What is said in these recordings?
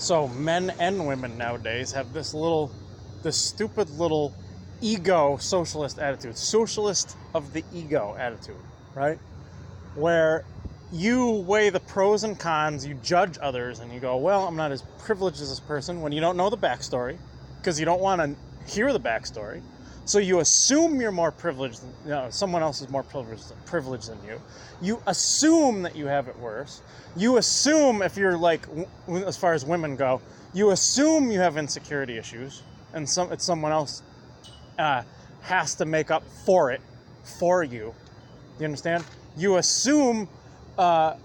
So men and women nowadays have this stupid little ego socialist attitude, socialist of the ego attitude, right? Where you weigh the pros and cons, you judge others, and you go, well, I'm not as privileged as this person, when you don't know the backstory, because you don't want to hear the backstory. So you assume you're more privileged, someone else is more privileged than you. You assume that you have it worse. You assume, if you're like, as far as women go, you assume you have insecurity issues, and someone else has to make up for it for you. Do you understand? You assume, that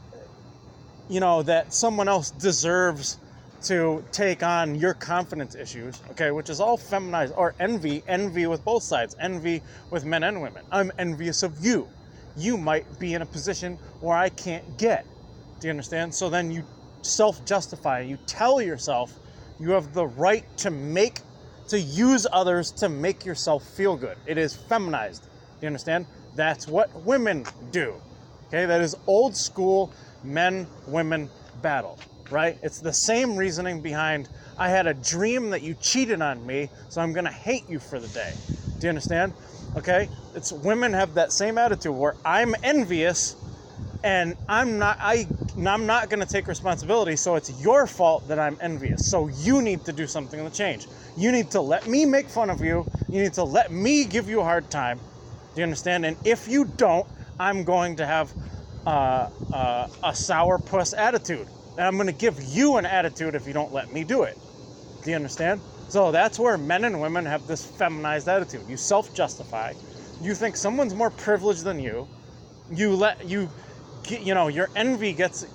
someone else deserves to take on your confidence issues, okay, which is all feminized, or envy with both sides, envy with men and women. I'm envious of you. You might be in a position where I can't get. Do you understand? So then you self-justify. You tell yourself you have the right to use others to make yourself feel good. It is feminized. Do you understand? That's what women do. Okay, that is old school men-women battle, right? It's the same reasoning behind, I had a dream that you cheated on me, so I'm going to hate you for the day. Do you understand? Okay, it's women have that same attitude where I'm envious and I'm not going to take responsibility, so it's your fault that I'm envious. So you need to do something to change. You need to let me make fun of you. You need to let me give you a hard time. Do you understand? And if you don't, I'm going to have a sourpuss attitude. And I'm going to give you an attitude if you don't let me do it. Do you understand? So that's where men and women have this feminized attitude. You self-justify. You think someone's more privileged than you. Your envy gets,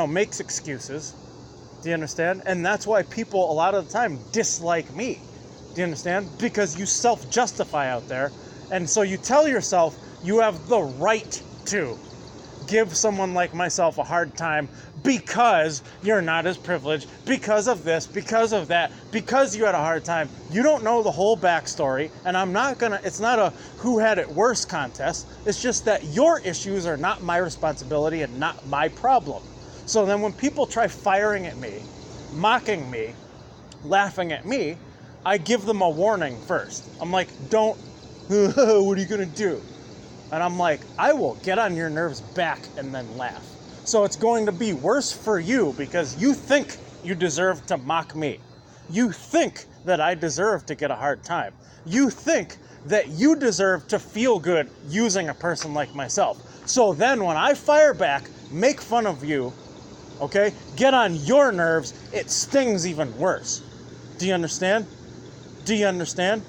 makes excuses. Do you understand? And that's why people a lot of the time dislike me. Do you understand? Because you self-justify out there. And so you tell yourself you have the right to give someone like myself a hard time because you're not as privileged, because of this, because of that, because you had a hard time. You don't know the whole backstory, and it's not a who had it worse contest. It's just that your issues are not my responsibility and not my problem. So then when people try firing at me, mocking me, laughing at me, I give them a warning first. I'm like, what are you gonna do? And I'm like, I will get on your nerves back and then laugh. So it's going to be worse for you because you think you deserve to mock me. You think that I deserve to get a hard time. You think that you deserve to feel good using a person like myself. So then when I fire back, make fun of you, okay, get on your nerves, it stings even worse. Do you understand? Do you understand?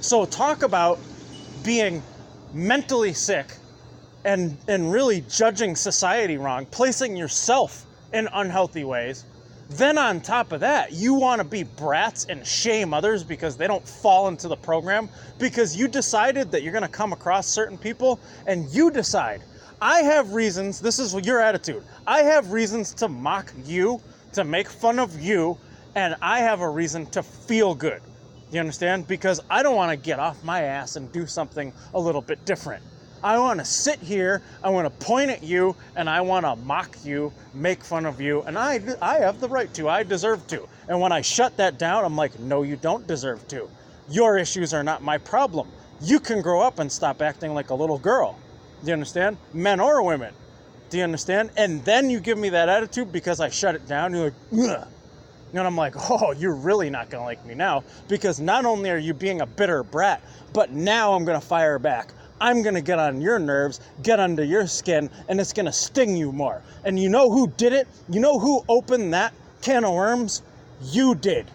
So talk about being mentally sick and really judging society wrong, placing yourself in unhealthy ways. Then on top of that, you want to be brats and shame others because they don't fall into the program, because you decided that you're going to come across certain people and you decide, I have reasons, this is your attitude, I have reasons to mock you, to make fun of you, and I have a reason to feel good. You understand? Because I don't want to get off my ass and do something a little bit different. I want to sit here, I want to point at you, and I want to mock you, make fun of you, and I have the right to, I deserve to. And when I shut that down, I'm like, no, you don't deserve to. Your issues are not my problem. You can grow up and stop acting like a little girl. Do you understand? Men or women. Do you understand? And then you give me that attitude because I shut it down, you're like, ugh. And I'm like, oh, you're really not going to like me now, because not only are you being a bitter brat, but now I'm going to fire back. I'm going to get on your nerves, get under your skin, and it's going to sting you more. And you know who did it? You know who opened that can of worms? You did.